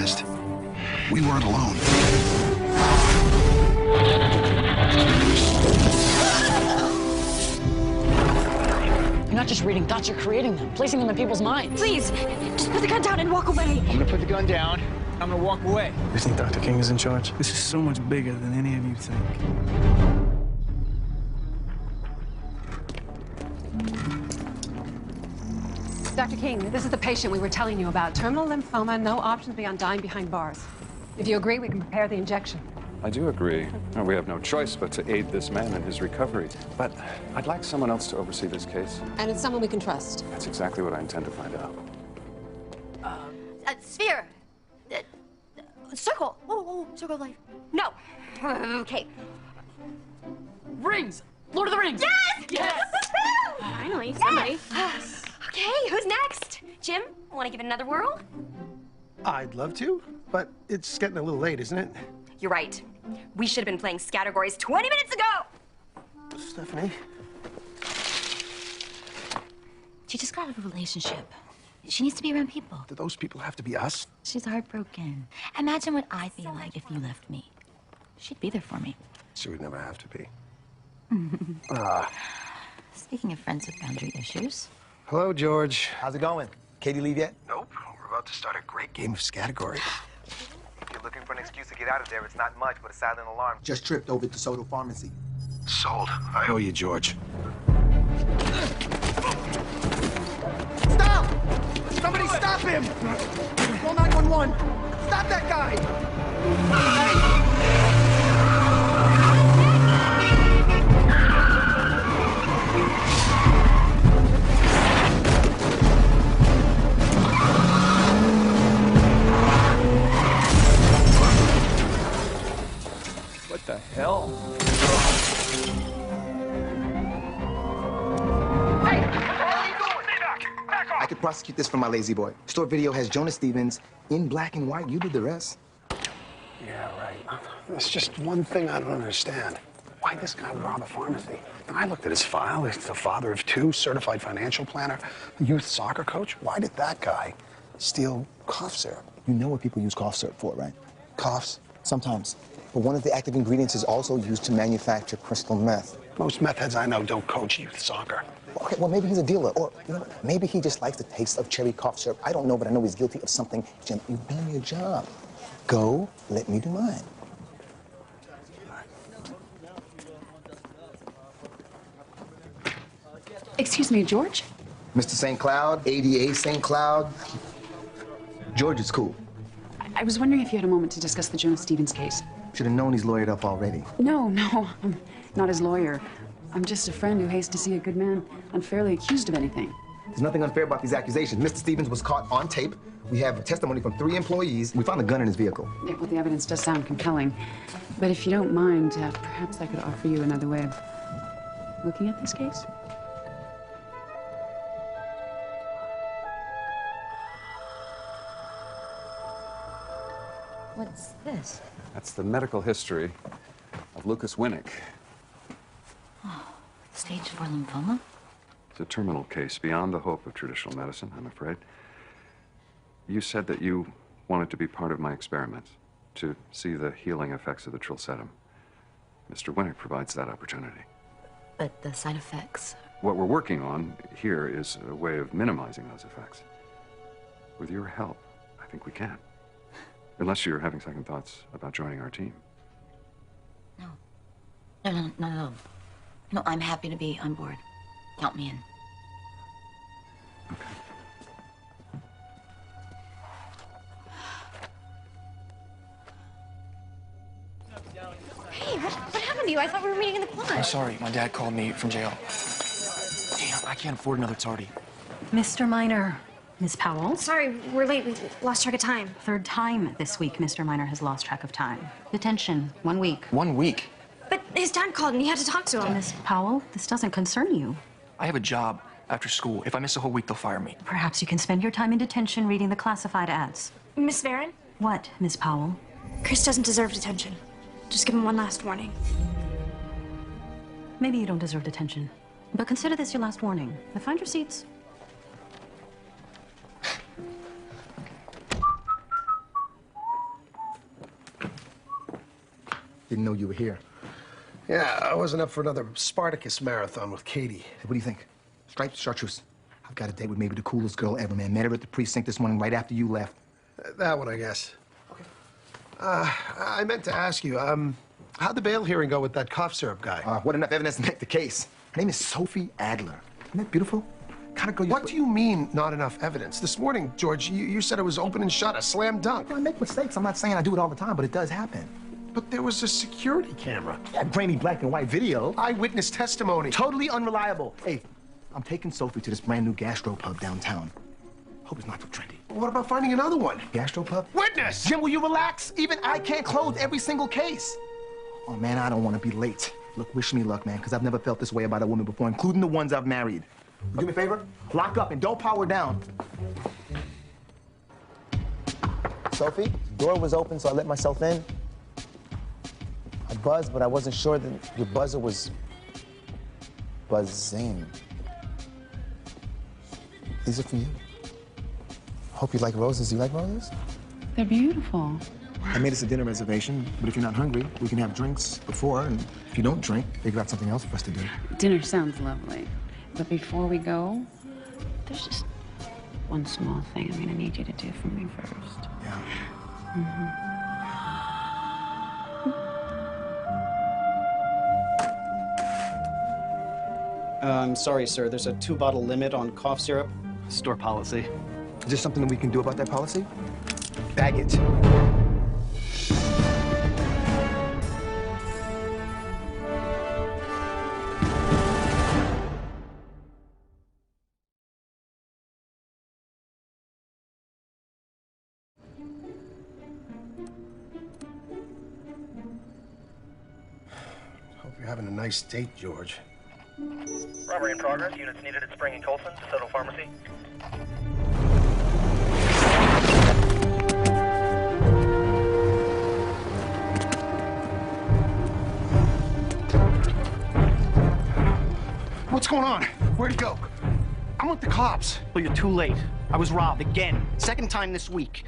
realized we weren't alone. You're not just reading thoughts, you're creating them, placing them in people's minds. Please, just put the gun down and walk away. I'm gonna put the gun down. I'm gonna walk away. You think Dr. King is in charge? This is so much bigger than any of you think. Dr. King, this is the patient we were telling you about. Terminal lymphoma, no options beyond dying behind bars. If you agree, we can prepare the injection. I do agree. We have no choice but to aid this man in his recovery. But I'd like someone else to oversee this case. And it's someone we can trust. That's exactly what I intend to find out. Sphere. Circle. Oh, circle of life. No. Okay. Rings! Lord of the Rings! Yes! Yes! Finally, somebody. Yes. Okay, who's next? Jim, want to give it another whirl? I'd love to, but it's getting a little late, isn't it? You're right. We should have been playing categories 20 minutes ago! Stephanie? She just got out of a relationship. She needs to be around people. Do those people have to be us? She's heartbroken. Imagine what I'd be like if you left me. She'd be there for me. She would never have to be. Speaking of friends with boundary issues. Hello, George. How's it going? Katie leave yet? Nope. We're about to start a great game of category. If you're looking for an excuse to get out of there, it's not much, but a silent alarm. Just tripped over to Soto Pharmacy. Sold. I owe you, George. Stop! Somebody stop him! Call 911. Stop that guy! Hey! What the hell? I could prosecute this for my lazy boy. Store video has Jonas Stevens in black and white. You did the rest. Yeah, right. There's just one thing I don't understand. Why this guy would rob a pharmacy? I looked at his file. He's the father of 2, certified financial planner, youth soccer coach. Why did that guy steal cough syrup? You know what people use cough syrup for, right? Coughs? Sometimes. But one of the active ingredients is also used to manufacture crystal meth. Most meth heads I know don't coach youth soccer. Okay, well, maybe he's a dealer, or, you know, maybe he just likes the taste of cherry cough syrup. I don't know, but I know he's guilty of something. Jim, you've done your job. Go, let me do mine. Excuse me, George? Mr. St. Cloud, ADA St. Cloud. George is cool. I was wondering if you had a moment to discuss the Jonas Stevens case. Should have known he's lawyered up already. No, I'm not his lawyer. I'm just a friend who hates to see a good man unfairly accused of anything. There's nothing unfair about these accusations. Mr. Stevens was caught on tape. We have testimony from 3 employees. We found a gun in his vehicle. Yeah, well, the evidence does sound compelling. But if you don't mind, perhaps I could offer you another way of looking at this case. What's this? That's the medical history of Lucas Winnick. Oh, stage 4 lymphoma? It's a terminal case beyond the hope of traditional medicine, I'm afraid. You said that you wanted to be part of my experiment, to see the healing effects of the trilsettum. Mr. Winnick provides that opportunity. But the side effects? What we're working on here is a way of minimizing those effects. With your help, I think we can. Unless you're having second thoughts about joining our team. No. No, not at all. No, I'm happy to be on board. Count me in. Okay. Hey, what happened to you? I thought we were meeting in the quad. I'm sorry, my dad called me from jail. Damn, I can't afford another tardy. Mr. Minor. Miss Powell? Sorry, we're late. We lost track of time. Third time this week Mr. Minor has lost track of time. Detention, 1 week. 1 week? But his dad called and he had to talk to him. Miss Powell, this doesn't concern you. I have a job after school. If I miss a whole week, they'll fire me. Perhaps you can spend your time in detention reading the classified ads. Miss Varon? What, Miss Powell? Chris doesn't deserve detention. Just give him one last warning. Maybe you don't deserve detention. But consider this your last warning. Now find your seats. Didn't know you were here. Yeah, I wasn't up for another Spartacus marathon with Katie. Hey, what do you think? Stripes, chartreuse. I've got a date with maybe the coolest girl ever, man. Met her at the precinct this morning right after you left. That one, I guess. Okay. I meant to ask you, how'd the bail hearing go with that cough syrup guy? What enough evidence to make the case? Her name is Sophie Adler. Isn't that beautiful? Kind of girl you... What do you mean, not enough evidence? This morning, George, you said it was open and shut, a slam dunk. I make mistakes. I'm not saying I do it all the time, but it does happen. But there was a security camera. Yeah, grainy black and white video. Eyewitness testimony. Totally unreliable. Hey, I'm taking Sophie to this brand new gastropub downtown. Hope it's not too trendy. What about finding another one? Gastropub? Witness! Jim, will you relax? Even I can't close every single case. Oh, man, I don't want to be late. Look, wish me luck, man, because I've never felt this way about a woman before, including the ones I've married. Do me a favor? Lock up and don't power down. Sophie, the door was open, so I let myself in. I buzzed, but I wasn't sure that your buzzer was buzzing. These are for you. Hope you like roses. Do you like roses? They're beautiful. I made us a dinner reservation, but if you're not hungry, we can have drinks before, and if you don't drink, figure out something else for us to do. Dinner sounds lovely. But before we go, there's just one small thing I'm gonna need you to do for me first. Yeah. I'm sorry, sir. There's a 2-bottle limit on cough syrup. Store policy. Is there something that we can do about that policy? Bag it. Hope you're having a nice date, George. Robbery in progress. Units needed at Spring and Colson, Soto Pharmacy. What's going on? Where'd he go? I'm with the cops. Well, you're too late. I was robbed again. Second time this week.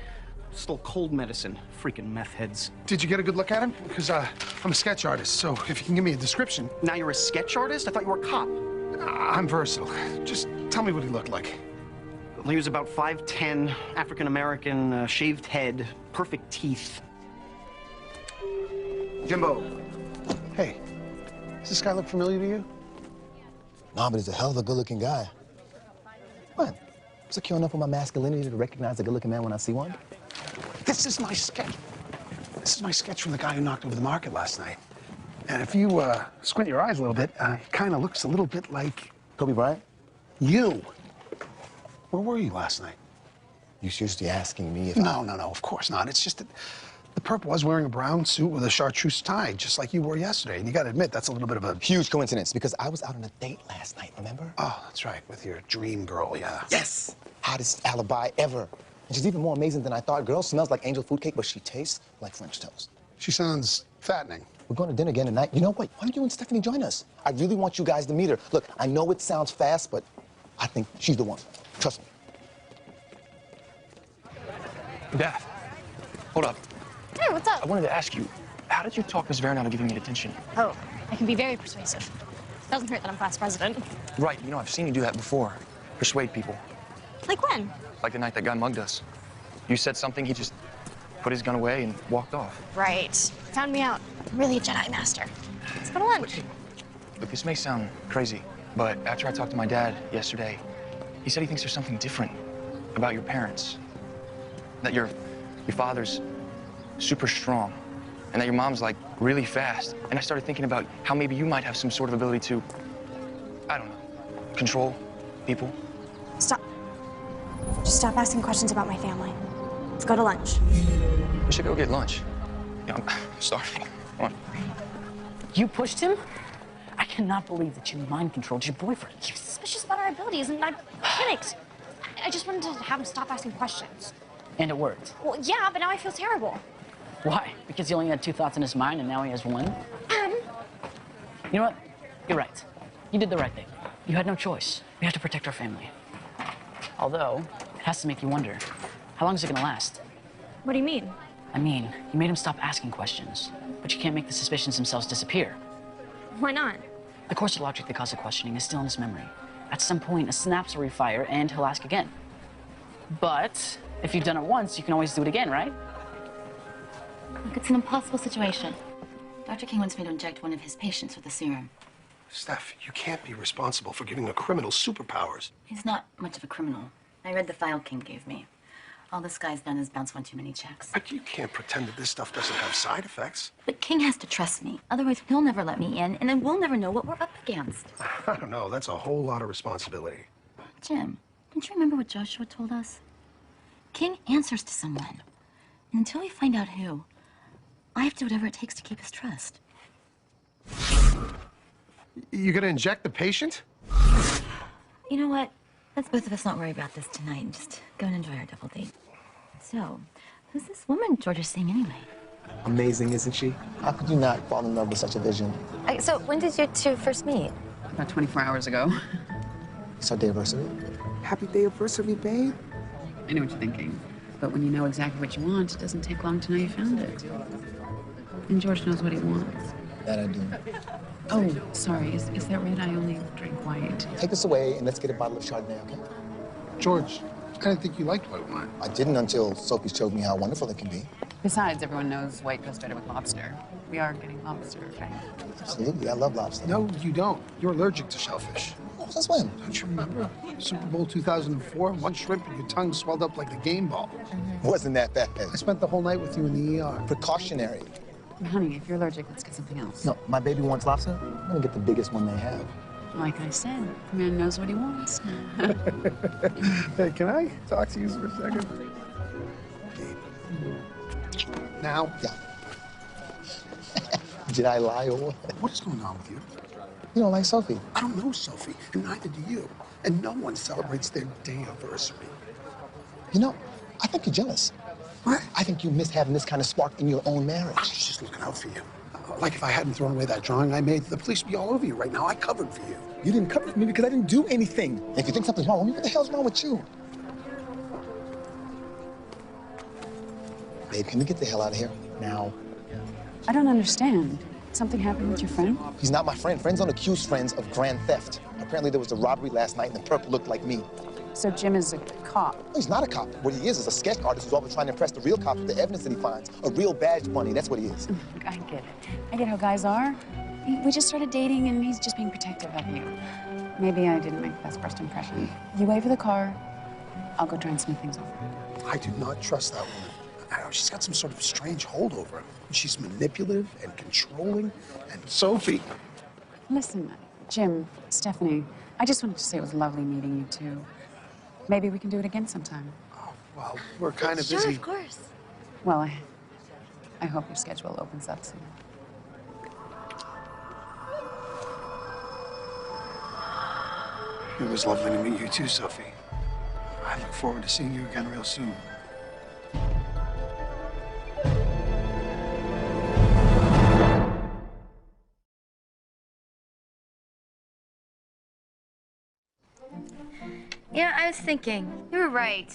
Stole cold medicine. Freaking meth heads. Did you get a good look at him? Because I'm a sketch artist, so if you can give me a description. Now you're a sketch artist? I thought you were a cop. I'm versatile. Just tell me what he looked like. Well, he was about 5'10", African-American, shaved head, perfect teeth. Jimbo. Hey, does this guy look familiar to you? Nah, but he's a hell of a good-looking guy. What? I'm secure enough with my masculinity to recognize a good-looking man when I see one? This is my sketch. This is my sketch from the guy who knocked over the market last night. And if you squint your eyes a little bit, he kind of looks a little bit like... Kobe Bryant? You. Where were you last night? You seriously asking me if... No, of course not. It's just that the perp was wearing a brown suit with a chartreuse tie, just like you wore yesterday. And you got to admit, that's a little bit of a... Huge coincidence, because I was out on a date last night, remember? Oh, that's right, with your dream girl, yeah. Yes! Hottest alibi ever. And she's even more amazing than I thought. Girl smells like angel food cake, but she tastes like French toast. She sounds fattening. We're going to dinner again tonight. You know what? Why don't you and Stephanie join us? I really want you guys to meet her. Look, I know it sounds fast, but I think she's the one. Trust me. Daph, hold up. Hey, what's up? I wanted to ask you, how did you talk Miss Verne out of giving me detention? Oh, I can be very persuasive. Doesn't hurt that I'm class president. Right, you know, I've seen you do that before. Persuade people. Like when? Like the night that guy mugged us. You said something, he just put his gun away and walked off. Right. Found me out. I'm really a Jedi master. Let's go to lunch. Look, this may sound crazy, but after I talked to my dad yesterday, he said he thinks there's something different about your parents. That your father's super strong, and that your mom's, like, really fast. And I started thinking about how maybe you might have some sort of ability to, I don't know, control people. Stop. Just stop asking questions about my family. Let's go to lunch. We should go get lunch. You know, I'm starving. Come on. You pushed him? I cannot believe that you mind-controlled your boyfriend. You're suspicious about our abilities, and I panicked. I just wanted to have him stop asking questions. And it worked. Well, yeah, but now I feel terrible. Why? Because he only had 2 thoughts in his mind, and now he has 1? You know what? You're right. You did the right thing. You had no choice. We have to protect our family. Although, it has to make you wonder, how long is it gonna last? What do you mean? I mean, you made him stop asking questions, but you can't make the suspicions themselves disappear. Why not? The course of logic that caused the questioning is still in his memory. At some point, a synapse will refire and he'll ask again. But if you've done it once, you can always do it again, right? Look, it's an impossible situation. Dr. King wants me to inject one of his patients with the serum. Steph, you can't be responsible for giving a criminal superpowers. He's not much of a criminal. I read the file King gave me. All this guy's done is bounce one too many checks. But you can't pretend that this stuff doesn't have side effects. But King has to trust me. Otherwise, he'll never let me in, and then we'll never know what we're up against. I don't know. That's a whole lot of responsibility. Jim, don't you remember what Joshua told us? King answers to someone. And until we find out who, I have to do whatever it takes to keep his trust. You gonna inject the patient? You know what? Let's both of us not worry about this tonight and just go and enjoy our double date. So, who's this woman George is seeing anyway? Amazing, isn't she? How could you not fall in love with such a vision? So when did you two first meet? About 24 hours ago. It's our day anniversary. Happy day anniversary, babe. I know what you're thinking. But when you know exactly what you want, it doesn't take long to know you found it. And George knows what he wants. That I do. Oh, sorry. Is that red? I only drink white. Take us away and let's get a bottle of Chardonnay, okay? George, I didn't think you liked white wine. I didn't until Sophie showed me how wonderful it can be. Besides, everyone knows white goes better with lobster. We are getting lobster, right? Absolutely, I love lobster. No, you don't. You're allergic to shellfish. Oh, since when? Don't you remember? Super Bowl 2004, one shrimp and your tongue swelled up like a game ball. Wasn't that bad. I spent the whole night with you in the ER. Precautionary. Honey, if you're allergic, let's get something else. No, my baby wants lobster. I'm gonna get the biggest one they have. Like I said, the man knows what he wants. Hey, can I talk to you for a second? Now? Yeah. Did I lie or what? What is going on with you? You don't like Sophie? I don't know Sophie, and neither do you. And no one celebrates their day anniversary. You know, I think you're jealous. What? I think you miss having this kind of spark in your own marriage. I was just looking out for you. Like if I hadn't thrown away that drawing I made, the police would be all over you right now. I covered for you. You didn't cover for me because I didn't do anything. If you think something's wrong with me, what the hell's wrong with you? Babe, can we get the hell out of here now? I don't understand. Something happened with your friend? He's not my friend. Friends don't accuse friends of grand theft. Apparently there was a robbery last night and the perp looked like me. So Jim is a cop? No, he's not a cop. What he is a sketch artist who's always trying to impress the real cops with the evidence that he finds. A real badge bunny, that's what he is. Look, I get it. I get how guys are. We just started dating and he's just being protective of you. Maybe I didn't make the best first impression. You wait for the car. I'll go try and smooth things over. I do not trust that woman. I don't know, she's got some sort of strange hold over him. She's manipulative and controlling. And Sophie. Listen, Jim, Stephanie, I just wanted to say it was lovely meeting you two. Maybe we can do it again sometime. Oh, well, we're kind of busy. Sure, of course. Well, I hope your schedule opens up soon. It was lovely to meet you too, Sophie. I look forward to seeing you again real soon. Yeah, I was thinking. You were right.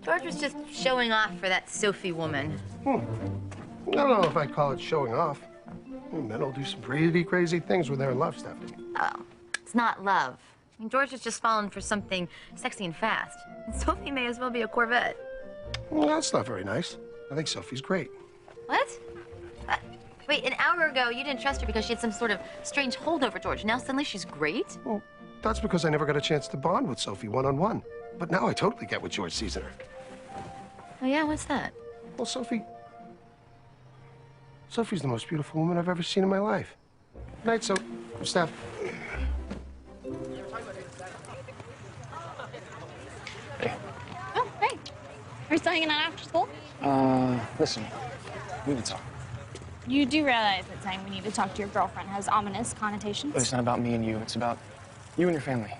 George was just showing off for that Sophie woman. I don't know if I'd call it showing off. Men will do some pretty crazy things when they're in love, Stephanie. Oh, it's not love. I mean, George is just falling for something sexy and fast. And Sophie may as well be a Corvette. Well, that's not very nice. I think Sophie's great. What? Wait, an hour ago you didn't trust her because she had some sort of strange hold over George. Now suddenly she's great? Well, that's because I never got a chance to bond with Sophie one-on-one. But now I totally get what George sees in her. Oh, yeah? What's that? Well, Sophie's the most beautiful woman I've ever seen in my life. Good night, Steph. Hey. Oh, hey. Are you still hanging out after school? Listen, we need to talk. You do realize that saying we need to talk to your girlfriend has ominous connotations? But it's not about me and you. It's about you and your family.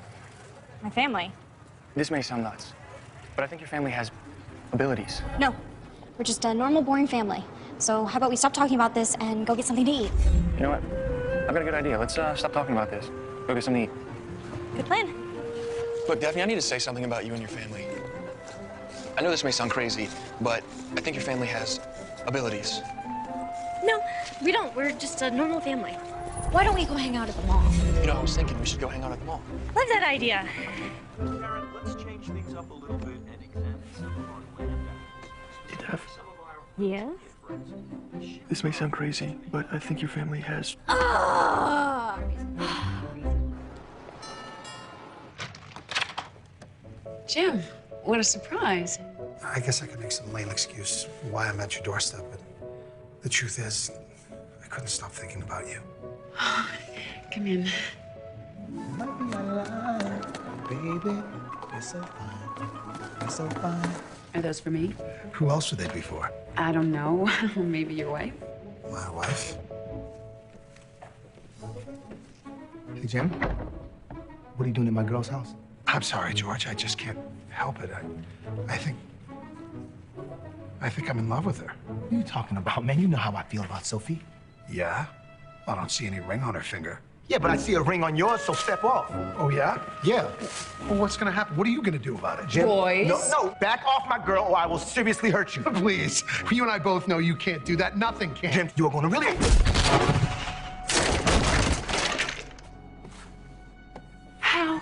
My family? This may sound nuts, but I think your family has abilities. No. We're just a normal, boring family. So how about we stop talking about this and go get something to eat? You know what? I've got a good idea. Let's stop talking about this. Go get something to eat. Good plan. Look, Daphne, I need to say something about you and your family. I know this may sound crazy, but I think your family has abilities. No, we don't. We're just a normal family. Why don't we go hang out at the mall? You know, I was thinking we should go hang out at the mall. Love that idea. Karen, let's change things up a little bit and examine some of our land Hey, Daph, Yeah? this may sound crazy, but I think your family has... Jim, what a surprise. I guess I could make some lame excuse why I'm at your doorstep, but the truth is, I couldn't stop thinking about you. Come in. Baby, you're so fine. You're so fine. Are those for me? Who else would they be for? I don't know. Maybe your wife? My wife? Hey, Jim, what are you doing at my girl's house? I'm sorry, George. I just can't help it. I think I'm in love with her. What are you talking about, man? You know how I feel about Sophie. Yeah? I don't see any ring on her finger. Yeah, but I see a ring on yours, so step off. Oh, yeah? Yeah. Well, what's gonna happen? What are you gonna do about it? Jim, Boys. No, back off my girl or I will seriously hurt you. Please. You and I both know you can't do that. Nothing can. Jim, you are going to really... How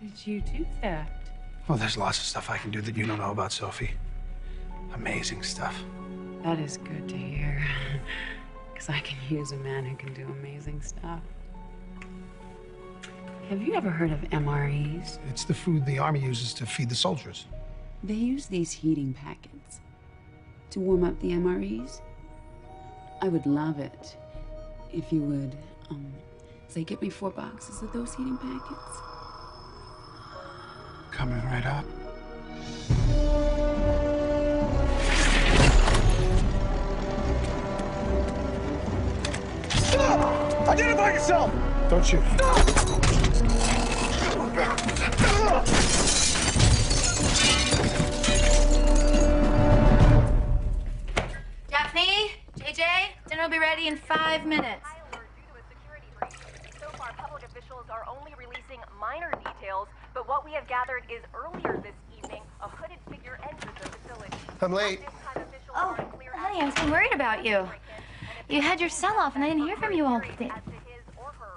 did you do that? Well, there's lots of stuff I can do that you don't know about Sophie. Amazing stuff. That is good to hear. Because I can use a man who can do amazing stuff. Have you ever heard of MREs? It's the food the Army uses to feed the soldiers. They use these heating packets to warm up the MREs. I would love it if you would, say, get me 4 boxes of those heating packets. Coming right up. Stop! Identify yourself! Don't shoot. Daphne, JJ, dinner will be ready in 5 minutes. So far, public officials are only releasing minor details, but what we have gathered is earlier this evening, a hooded figure entered the facility. I'm late. Oh, honey, I was so worried about you. You had your cell off, and I didn't hear from you all day.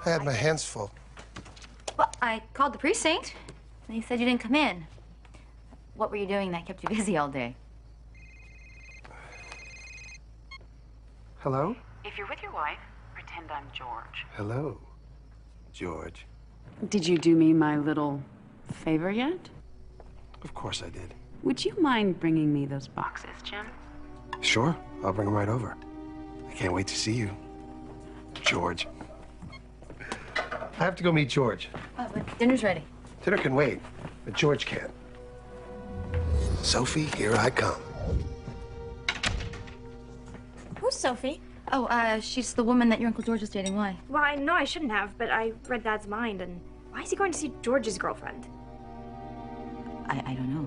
I had my hands full. Well, I called the precinct, and they said you didn't come in. What were you doing that kept you busy all day? Hello? If you're with your wife, pretend I'm George. Hello, George. Did you do me my little favor yet? Of course I did. Would you mind bringing me those boxes, Jim? Sure, I'll bring them right over. I can't wait to see you, George. I have to go meet George. Oh, but dinner's ready. Dinner can wait, but George can't. Sophie, here I come. Who's Sophie? Oh, she's the woman that your Uncle George is dating. Why? Well, I know I shouldn't have, but I read Dad's mind, and why is he going to see George's girlfriend? I don't know.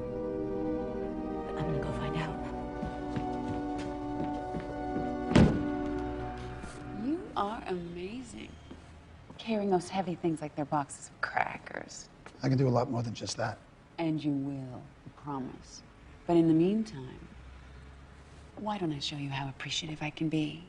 But I'm gonna go find out. You are amazing. Carrying those heavy things like they're boxes of crackers. I can do a lot more than just that. And you will, I promise. But in the meantime, why don't I show you how appreciative I can be?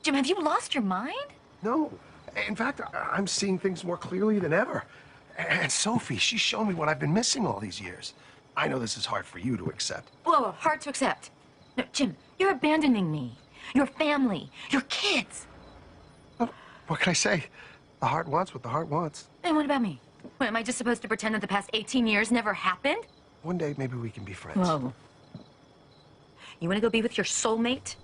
Jim, have you lost your mind? No. In fact, I'm seeing things more clearly than ever. And Sophie, she's shown me what I've been missing all these years. I know this is hard for you to accept. Whoa, hard to accept. No, Jim, you're abandoning me. Your family, your kids. What can I say? The heart wants what the heart wants. And what about me? What, am I just supposed to pretend that the past 18 years never happened? One day, maybe we can be friends. Whoa. You want to go be with your soulmate?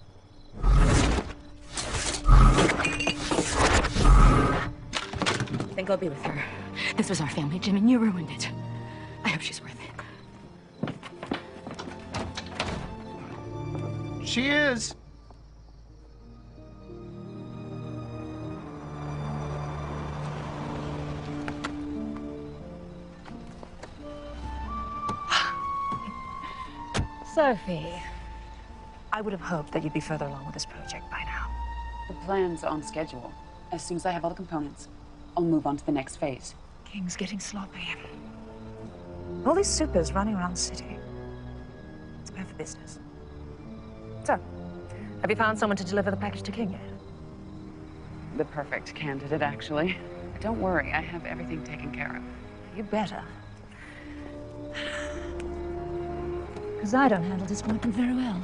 Then go be with her. This was our family, Jim, and you ruined it. I hope she's worth it. She is. Sophie, I would have hoped that you'd be further along with this project by now. The plan's on schedule. As soon as I have all the components, I'll move on to the next phase. King's getting sloppy. All these supers running around the city. It's bad for business. So, have you found someone to deliver the package to King yet? The perfect candidate, actually. Don't worry, I have everything taken care of. You better. Because I don't handle disappointment very well.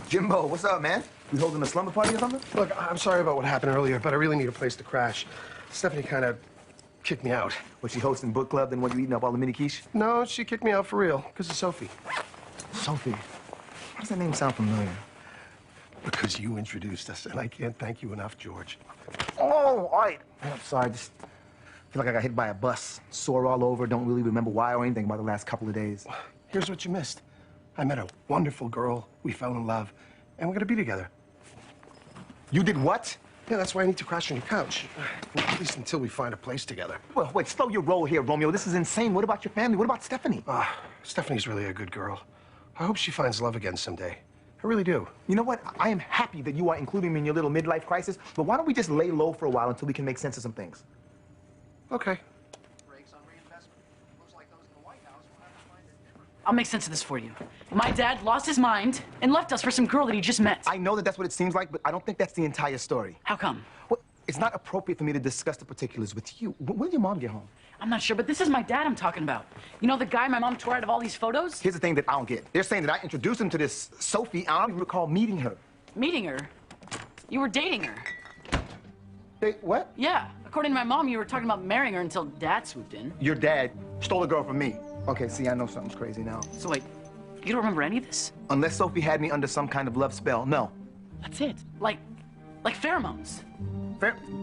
Jimbo, what's up, man? We holding a slumber party or something? Look, I'm sorry about what happened earlier, but I really need a place to crash. Stephanie kind of kicked me out. Was she hosting book club, then what, you eating up all the mini quiche? No, she kicked me out for real, because of Sophie. Sophie? Why does that name sound familiar? Because you introduced us, and I can't thank you enough, George. Oh, all right. I'm sorry, just feel like I got hit by a bus. Sore all over, don't really remember why or anything about the last couple of days. Here's what you missed. I met a wonderful girl, we fell in love, and we're gonna be together. You did what? Yeah, that's why I need to crash on your couch. Well, at least until we find a place together. Well, wait, slow your roll here, Romeo. This is insane. What about your family? What about Stephanie? Stephanie's really a good girl. I hope she finds love again someday. I really do. You know what? I am happy that you are including me in your little midlife crisis, but why don't we just lay low for a while until we can make sense of some things? Okay. I'll make sense of this for you. My dad lost his mind and left us for some girl that he just met. I know that that's what it seems like, but I don't think that's the entire story. How come? Well, it's not appropriate for me to discuss the particulars with you. When did your mom get home? I'm not sure, but this is my dad I'm talking about. You know the guy my mom tore out of all these photos? Here's the thing that I don't get. They're saying that I introduced him to this Sophie, and I don't even recall meeting her. Meeting her? You were dating her. What? Yeah. According to my mom, you were talking about marrying her until Dad swooped in. Your dad stole a girl from me. Okay, see, I know something's crazy now. So wait, you don't remember any of this? Unless Sophie had me under some kind of love spell, no. That's it. Like pheromones.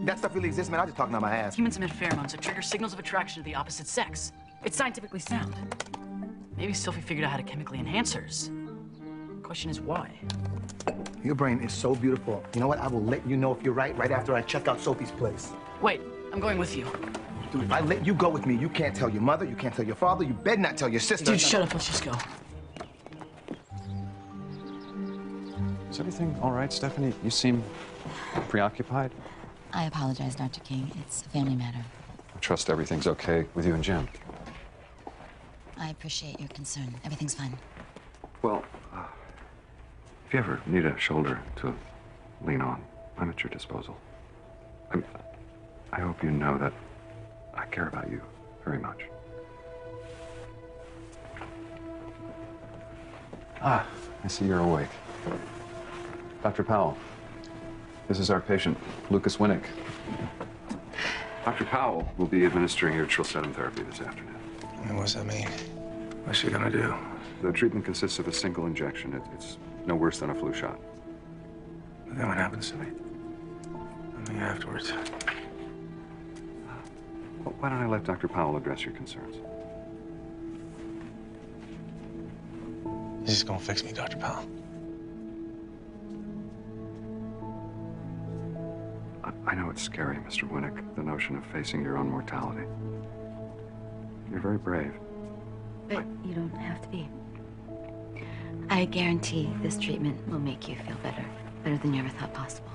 That stuff really exists, man. I'm just talking out my ass. Humans emit pheromones that trigger signals of attraction to the opposite sex. It's scientifically sound. Maybe Sophie figured out how to chemically enhance hers. Question is why? Your brain is so beautiful. You know what? I will let you know if you're right after I check out Sophie's place. Wait, I'm going with you. Dude, if I let you go with me, you can't tell your mother, you can't tell your father, you better not tell your sister. Dude, shut up. Let's just go. Is everything all right, Stephanie? You seem preoccupied. I apologize, Dr. King. It's a family matter. I trust everything's okay with you and Jim. I appreciate your concern. Everything's fine. Well, if you ever need a shoulder to lean on, I'm at your disposal. I hope you know that I care about you very much. I see you're awake. Dr. Powell, this is our patient, Lucas Winnick. Dr. Powell will be administering your trilsettum therapy this afternoon. And what's that mean? What's she gonna do? The treatment consists of a single injection. It's no worse than a flu shot. But then what happens to me? I mean, afterwards. Well, why don't I let Dr. Powell address your concerns? You're just gonna fix me, Dr. Powell. I know it's scary, Mr. Winnick, the notion of facing your own mortality. You're very brave. But you don't have to be. I guarantee this treatment will make you feel better. Better than you ever thought possible.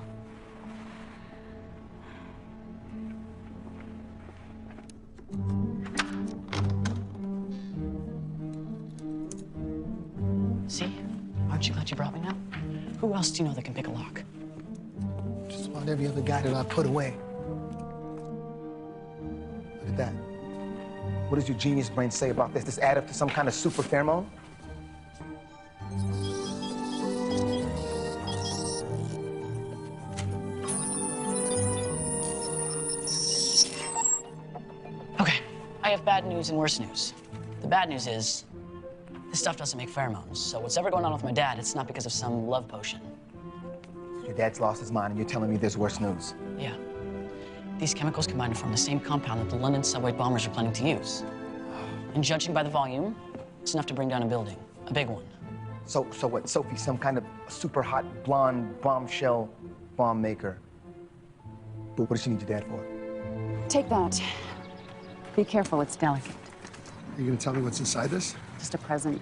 See? Aren't you glad you brought me now? Who else do you know that can pick a lock? Just about every other guy that I put away. Look at that. What does your genius brain say about this? This add up to some kind of super pheromone? Okay, I have bad news and worse news. The bad news is, this stuff doesn't make pheromones, so what's ever going on with my dad, it's not because of some love potion. Your dad's lost his mind and you're telling me there's worse news. Yeah. These chemicals combine to form the same compound that the London subway bombers are planning to use. And judging by the volume, it's enough to bring down a building. A big one. So what, Sophie, some kind of super hot blonde bombshell bomb maker. But what does she need your dad for? Take that. Be careful, it's delicate. Are you gonna tell me what's inside this? Just a present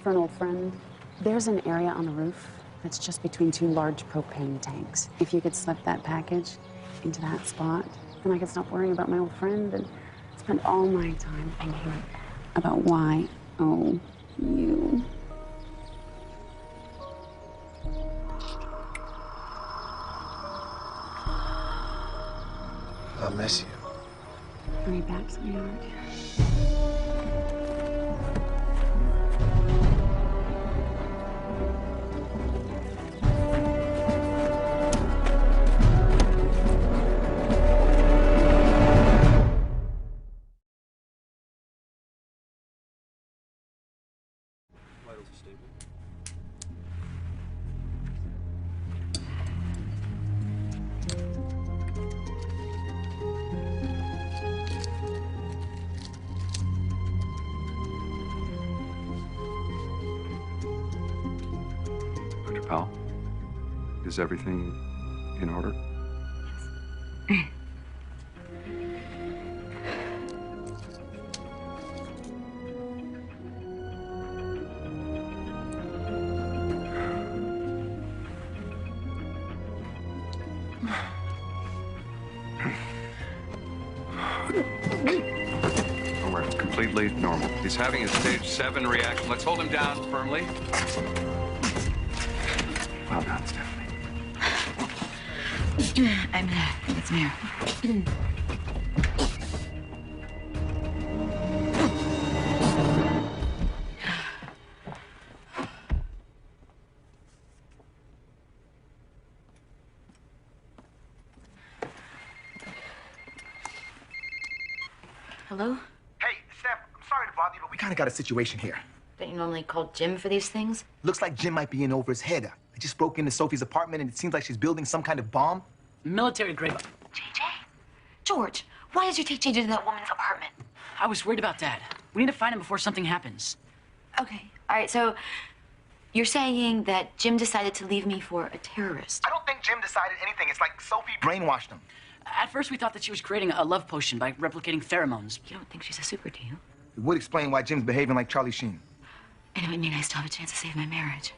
for an old friend. There's an area on the roof that's just between two large propane tanks. If you could slip that package into that spot, then I could stop worrying about my old friend and spend all my time thinking about why, oh, you. I'll miss you. Hurry back, sweetheart. Dr. Powell, is everything in order? Oh, we're completely normal. He's having a stage 7 reaction. Let's hold him down firmly. Well done, Stephanie. I'm it's Mare. Hello? Hey, Steph, I'm sorry to bother you, but we kind of got a situation here. Don't you normally call Jim for these things? Looks like Jim might be in over his head. I just broke into Sophie's apartment, and it seems like she's building some kind of bomb. Military grade. JJ? George, why did you take JJ to that woman's apartment? I was worried about Dad. We need to find him before something happens. Okay, all right, so you're saying that Jim decided to leave me for a terrorist? I don't think Jim decided anything. It's like Sophie brainwashed him. At first, we thought that she was creating a love potion by replicating pheromones. You don't think she's a super, do you? It would explain why Jim's behaving like Charlie Sheen. And it would mean I still have a chance to save my marriage.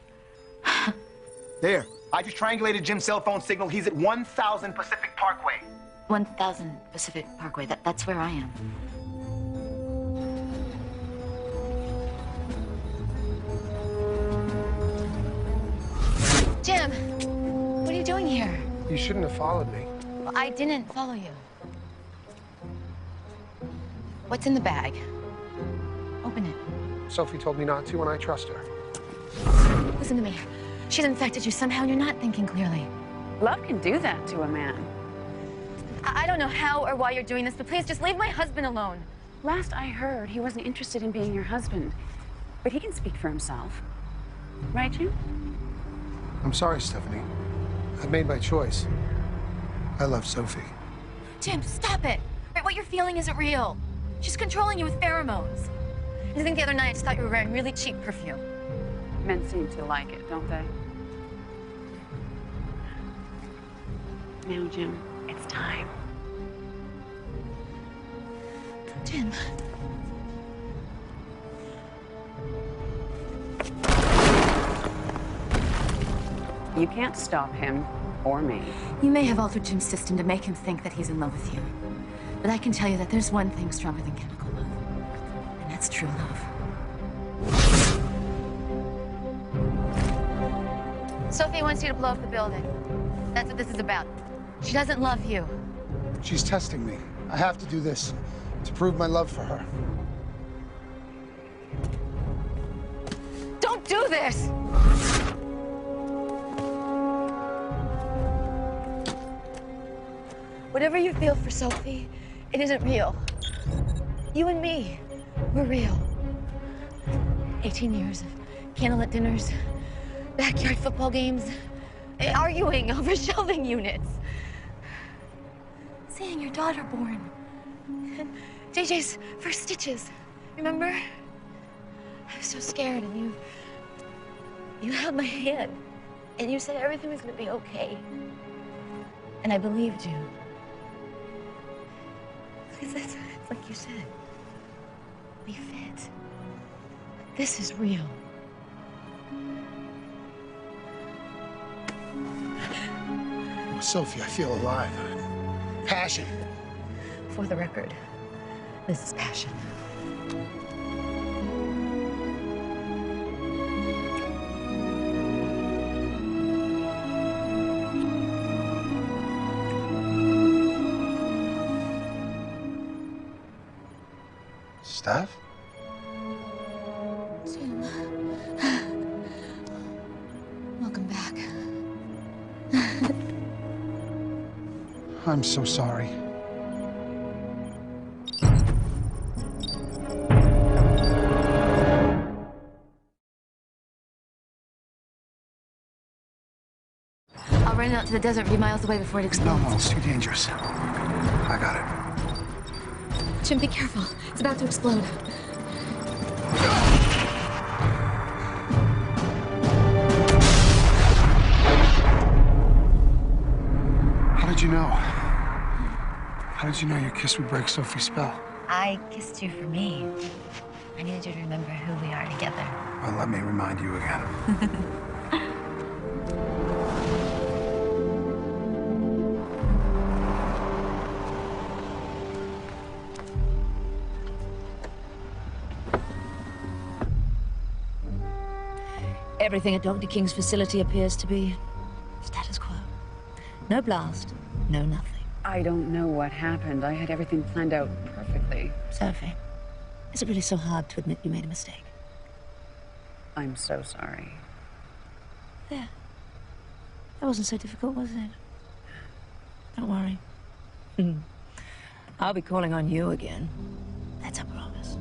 There. I just triangulated Jim's cell phone signal. He's at 1000 Pacific Parkway. 1000 Pacific Parkway. That's where I am. Jim, what are you doing here? You shouldn't have followed me. Well, I didn't follow you. What's in the bag? Open it. Sophie told me not to, and I trust her. Listen to me. She's infected you somehow, and you're not thinking clearly. Love can do that to a man. I don't know how or why you're doing this, but please just leave my husband alone. Last I heard, he wasn't interested in being your husband. But he can speak for himself. Right, Jim? I'm sorry, Stephanie. I've made my choice. I love Sophie. Jim, stop it. Right, what you're feeling isn't real. She's controlling you with pheromones. And I think the other night I just thought you were wearing really cheap perfume. Men seem to like it, don't they? Now, Jim, it's time. Jim. You can't stop him or me. You may have altered Jim's system to make him think that he's in love with you. But I can tell you that there's one thing stronger than chemical love. And that's true love. Sophie wants you to blow up the building. That's what this is about. She doesn't love you. She's testing me. I have to do this to prove my love for her. Don't do this! Whatever you feel for Sophie, it isn't real. You and me, we're real. 18 years of candlelit dinners, backyard football games, arguing over shelving units. Seeing your daughter born. And JJ's first stitches, remember? I was so scared, and you held my hand, and you said everything was gonna be okay. And I believed you. Because it's like you said. We fit. This is real. Oh, Sophie, I feel alive. Passion. For the record, this is passion. Steph? Tim. Welcome back. I'm so sorry. I'll run out to the desert a few miles away before it explodes. No, it's too dangerous. I got it. Jim, be careful. It's about to explode. How did you know? How did you know your kiss would break Sophie's spell? I kissed you for me. I needed you to remember who we are together. Well, let me remind you again. Everything at Dr. King's facility appears to be status quo. No blast, no nothing. I don't know what happened. I had everything planned out perfectly. Sophie, is it really so hard to admit you made a mistake? I'm so sorry. There. That wasn't so difficult, was it? Don't worry. I'll be calling on you again. That's a promise.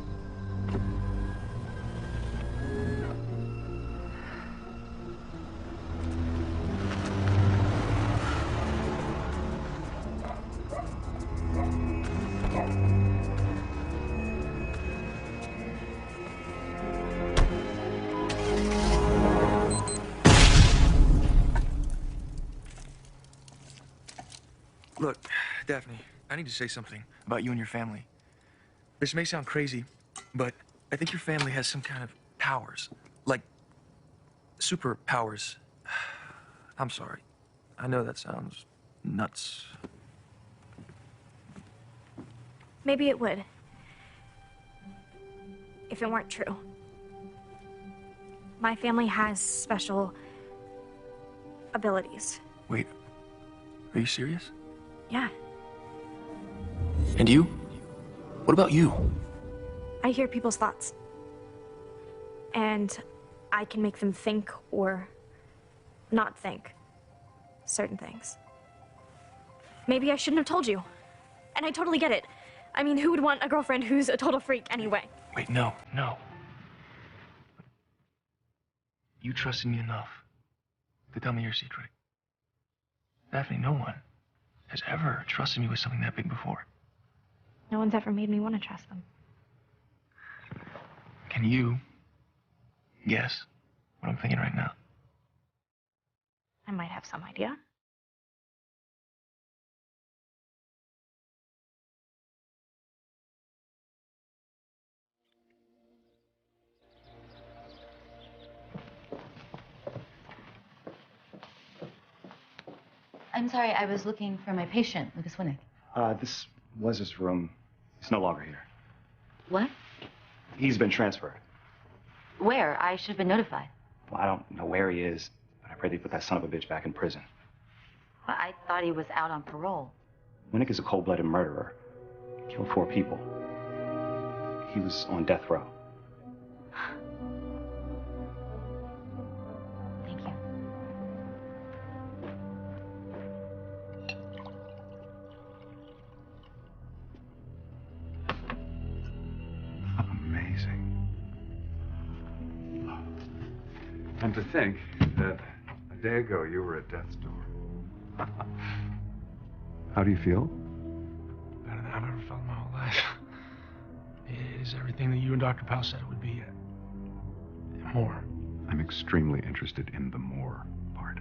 Look, Daphne, I need to say something about you and your family. This may sound crazy, but I think your family has some kind of powers. Like, superpowers. I'm sorry. I know that sounds nuts. Maybe it would. If it weren't true. My family has special abilities. Wait, are you serious? Yeah. And you? What about you? I hear people's thoughts. And I can make them think or not think certain things. Maybe I shouldn't have told you. And I totally get it. I mean, who would want a girlfriend who's a total freak anyway? Wait, no. You trusted me enough to tell me your secret. Daphne, no one has ever trusted me with something that big before. No one's ever made me want to trust them. Can you guess what I'm thinking right now? I might have some idea. I'm sorry, I was looking for my patient, Lucas Winnick. This was his room. He's no longer here. What? He's been transferred. Where? I should have been notified. Well, I don't know where he is, but I pray they put that son of a bitch back in prison. Well, I thought he was out on parole. Winnick is a cold-blooded murderer. He killed 4 people. He was on death row. Thank you. Amazing. And to think that a day ago you were at death's door. How do you feel? Better than I've ever felt in my whole life. It is everything that you and Dr. Powell said it would be. And more. I'm extremely interested in the more part.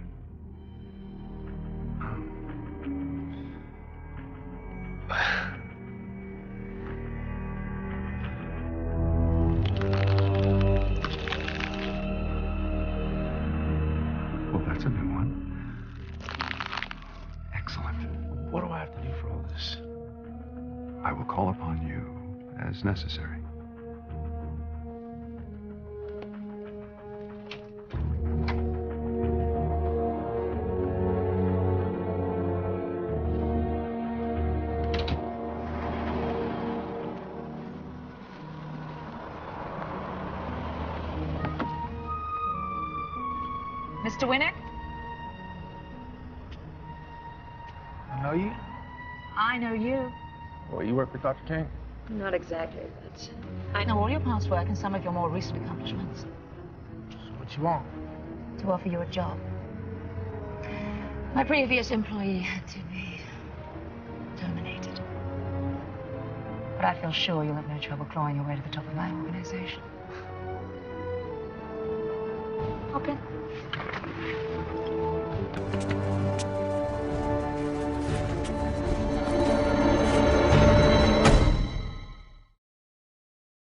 I will call upon you as necessary. Mr. Winnick? I know you? I know you. Well, you work with Dr. King? Not exactly, but I know all your past work and some of your more recent accomplishments. So what you want? To offer you a job. My previous employee had to be terminated. But I feel sure you'll have no trouble clawing your way to the top of my organization. Okay.